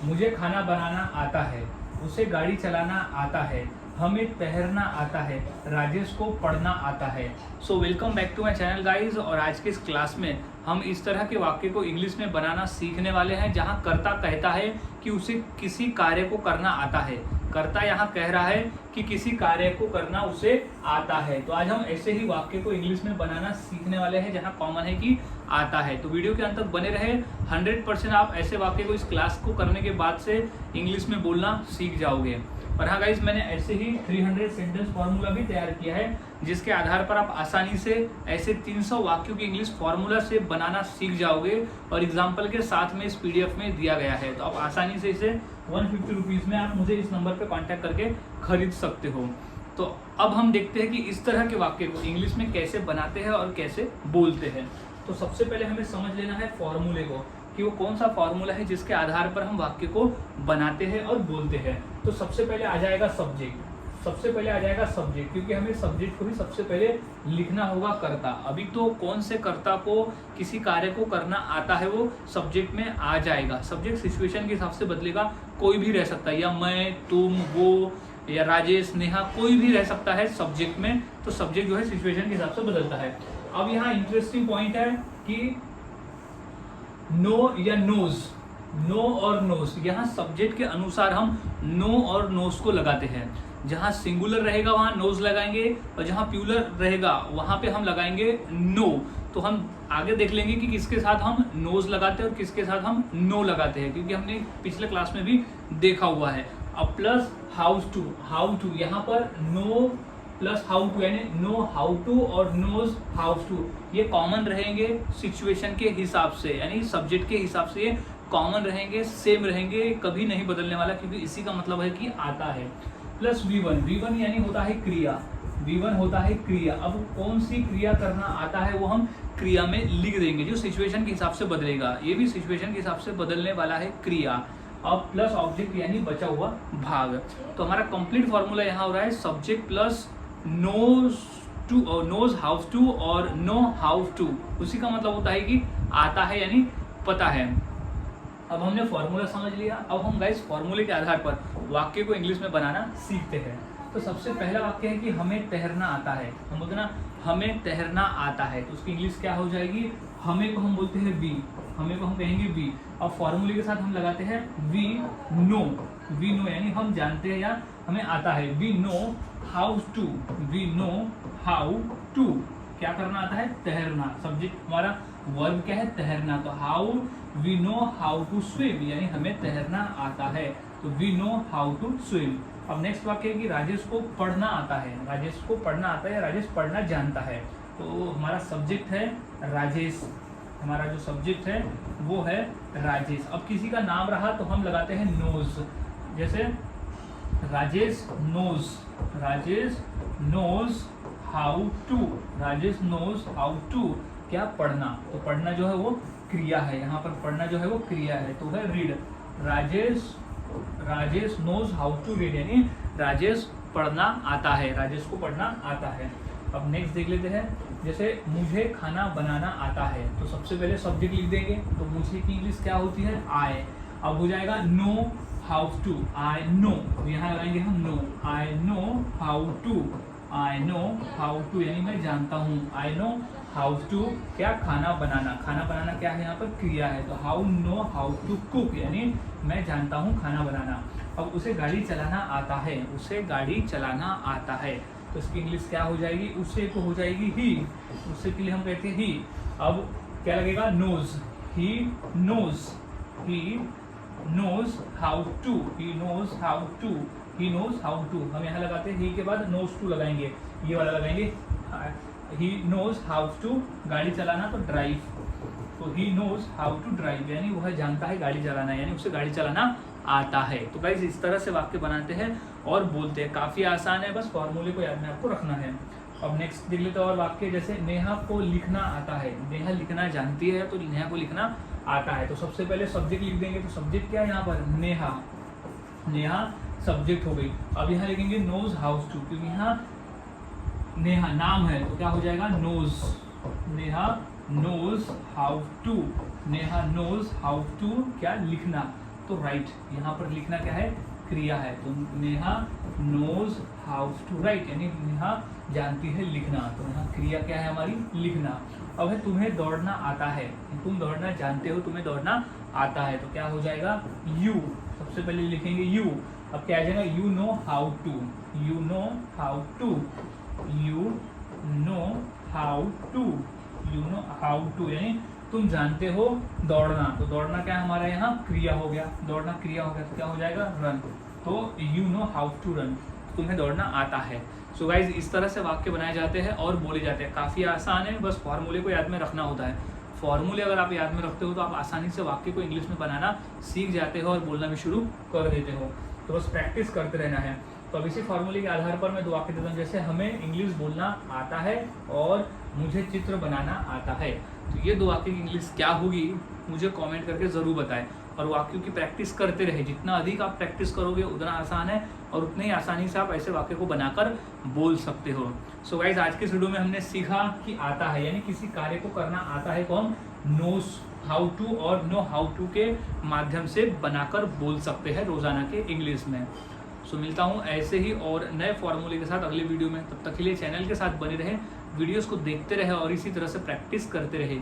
मुझे खाना बनाना आता है, उसे गाड़ी चलाना आता है, हमें तैरना आता है, राजेश को पढ़ना आता है। So welcome back to my channel guys. और आज के इस क्लास में हम इस तरह के वाक्य को इंग्लिश में बनाना सीखने वाले हैं जहां कर्ता कहता है कि उसे किसी कार्य को करना आता है। कर्ता यहाँ कह रहा है कि किसी कार्य को करना उसे आता है। तो आज हम ऐसे ही वाक्य को इंग्लिश में बनाना सीखने वाले हैं जहां कॉमन है कि आता है। तो वीडियो के अंत तक बने रहे। 100% आप ऐसे वाक्य को इस क्लास को करने के बाद से इंग्लिश में बोलना सीख जाओगे। और हाँ गाइज, मैंने ऐसे ही 300 सेंटेंस फार्मूला भी तैयार किया है जिसके आधार पर आप आसानी से ऐसे 300 वाक्यों की इंग्लिश फार्मूला से बनाना सीख जाओगे और एग्जाम्पल के साथ में इस पीडीएफ में दिया गया है। तो आप आसानी से इसे 150 रुपीज़ में आप मुझे इस नंबर पर कॉन्टैक्ट करके खरीद सकते हो। तो अब हम देखते हैं कि इस तरह के वाक्य को इंग्लिश में कैसे बनाते हैं और कैसे बोलते हैं। तो सबसे पहले हमें समझ लेना है फॉर्मूले को कि वो कौन सा फॉर्मूला है जिसके आधार पर हम वाक्य को बनाते हैं और बोलते हैं। तो सबसे पहले आ जाएगा सब्जेक्ट, क्योंकि हमें सब्जेक्ट को भी सबसे पहले लिखना होगा कर्ता। अभी तो कौन से कर्ता को किसी कार्य को करना आता है वो सब्जेक्ट में आ जाएगा। सब्जेक्ट सिचुएशन के हिसाब से बदलेगा, कोई भी रह सकता है, या मैं, तुम, वो, या राजेश, नेहा, कोई भी रह सकता है सब्जेक्ट में। तो सब्जेक्ट जो है सिचुएशन के हिसाब से बदलता है। अब यहाँ इंटरेस्टिंग पॉइंट है कि नो या नोज, नो और नोज, यहाँ सब्जेक्ट के अनुसार हम नो और नोज को लगाते हैं। जहाँ सिंगुलर रहेगा वहाँ नोज लगाएंगे और जहाँ प्लूरल रहेगा वहाँ पे हम लगाएंगे नो। तो हम आगे देख लेंगे कि किसके साथ हम नोज लगाते हैं और किसके साथ हम नो लगाते हैं, क्योंकि हमने पिछले क्लास में भी देखा हुआ है। अब प्लस हाउ टू, यहाँ पर नो प्लस हाउ टू, यानी नो हाउ टू और नोज हाउ टू, ये कॉमन रहेंगे सिचुएशन के हिसाब से, यानी सब्जेक्ट के हिसाब से ये कॉमन रहेंगे, सेम रहेंगे, कभी नहीं बदलने वाला, क्योंकि इसी का मतलब है कि आता है। प्लस V1 यानी होता है क्रिया, V1 होता है क्रिया। अब कौन सी क्रिया करना आता है वो हम क्रिया में लिख देंगे जो सिचुएशन के हिसाब से बदलेगा। ये भी सिचुएशन के हिसाब से बदलने वाला है क्रिया। अब प्लस ऑब्जेक्ट यानी बचा हुआ भाग। तो हमारा कंप्लीट फॉर्मूला यहाँ हो रहा है subject plus knows how to और नो हाउ टू। उसी का मतलब होता है कि आता है यानी पता है। अब हमने फॉर्मूला समझ लिया। अब हम गाइस फॉर्मूले के आधार पर वाक्य को इंग्लिश में बनाना सीखते हैं। तो सबसे पहला वाक्य है कि हमें तैरना आता है। हम बोलते ना हमें तैरना आता है, तो उसकी इंग्लिश क्या हो जाएगी? हमें को हम बोलते हैं वी, हमें को हम कहेंगे वी। अब फॉर्मूले के साथ हम लगाते हैं वी नो यानी हम जानते हैं या हमें आता है। वी नो हाउ टू, क्या करना आता है? तैरना। सब्जेक्ट हमारा वर्ब क्या है? तैरना। तो how we know how to swim, यानी हमें तैरना आता है। तो we know how to swim. अब नेक्स्ट वाक्य है कि राजेश को पढ़ना आता है। राजेश को पढ़ना आता है, राजेश पढ़ना जानता है। तो हमारा सब्जेक्ट है राजेश, हमारा जो सब्जेक्ट है वो है राजेश। अब किसी का नाम रहा तो हम लगाते हैं नोज, जैसे राजेश नोज हाउ टू क्या? पढ़ना। तो पढ़ना जो है वो क्रिया है, यहाँ पर पढ़ना जो है वो क्रिया है, तो है read. Rajesh knows how to read, यानी राजेश पढ़ना आता है, राजेश को पढ़ना आता है। अब नेक्स्ट देख लेते हैं, जैसे मुझे खाना बनाना आता है। तो सबसे पहले सब्जेक्ट लिख देंगे, तो मुझे की इंग्लिश क्या होती है? आई। अब हो जाएगा know how to, I know, यहाँ लगाएंगे हम know. I know how to यानी मैं जानता हूँ। आई नो हाउ टू क्या? खाना बनाना क्या है? यहाँ पर क्रिया है। तो हाउ टू कुक, यानी मैं जानता हूँ खाना बनाना। अब उसे गाड़ी चलाना आता है, तो इसकी इंग्लिश क्या हो जाएगी? उसे को हो जाएगी ही, उसे के लिए हम कहते हैं ही। अब क्या लगेगा? Knows, he knows how to, हम यहाँ लगाते हैं ही के बाद नोज टू लगाएंगे, ये वाला लगाएंगे। ही नोज हाउ टू गाड़ी चलाना, तो ड्राइव। तो he knows how to drive, यानी वह जानता है गाड़ी चलाना, यानी उसे गाड़ी चलाना आता है। तो गाइस इस तरह से वाक्य बनाते हैं और बोलते हैं। काफ़ी आसान है, बस फॉर्मूले को याद में आपको रखना है। अब नेक्स्ट देख लेते हैं और वाक्य, जैसे नेहा को लिखना आता है। नेहा लिखना जानती है, तो नेहा को लिखना आता है। तो सबसे पहले सब्जेक्ट लिख देंगे। तो सब्जेक्ट क्या है यहाँ पर? नेहा सब्जेक्ट हो गई। अब यहाँ लिखेंगे नोज हाउस टू, क्योंकि यहाँ नेहा नाम है, तो क्या हो जाएगा? Knows. Neha knows how to क्या? लिखना। तो राइट, यहाँ पर लिखना क्या है, क्रिया है। तो Neha knows how to write, यानी नेहा जानती है लिखना। तो यहाँ क्रिया क्या है हमारी, लिखना। अब है तुम्हें दौड़ना आता है, तुम दौड़ना जानते हो, तुम्हें दौड़ना आता है, तो क्या हो जाएगा, यू। सबसे पहले लिखेंगे यू। अब क्या आ जाएगा, you know how to, you know how to, you know how to, you know how to, यानी तुम जानते हो दौड़ना। तो दौड़ना क्या हमारा यहाँ क्रिया हो गया, दौड़ना क्रिया हो गया, तो क्या हो जाएगा, रन। तो you know how to run, तुम्हें दौड़ना आता है। सो गाइज इस तरह से वाक्य बनाए जाते हैं और बोले जाते हैं। काफ़ी आसान है, बस फॉर्मूले को याद में रखना होता है। फॉर्मूले अगर आप याद में रखते हो तो आप आसानी से वाक्य को इंग्लिश में बनाना सीख जाते हो और बोलना भी शुरू कर देते हो। तो बस प्रैक्टिस करते रहना है। तो अब इसी फॉर्मूले के आधार पर मैं दो वाक्य देता हूँ। जैसे हमें इंग्लिश बोलना आता है और मुझे चित्र बनाना आता है। तो ये दो वाक्य की इंग्लिश क्या होगी मुझे कमेंट करके ज़रूर बताएं। और वाक्यों की प्रैक्टिस करते रहे, जितना अधिक आप प्रैक्टिस करोगे उतना आसान है और उतने ही आसानी से आप ऐसे वाक्य को बनाकर बोल सकते हो। सो गाइज आज के इस वीडियो में हमने सीखा कि आता है यानी किसी कार्य को करना आता है कौन, नोस हाउ टू और नो हाउ टू के माध्यम से बनाकर बोल सकते हैं रोजाना के इंग्लिश में। सो मिलता हूँ ऐसे ही और नए फॉर्मूले के साथ अगले वीडियो में। तब तक के लिए चैनल के साथ बने रहें, वीडियोस को देखते रहे और इसी तरह से प्रैक्टिस करते रहे।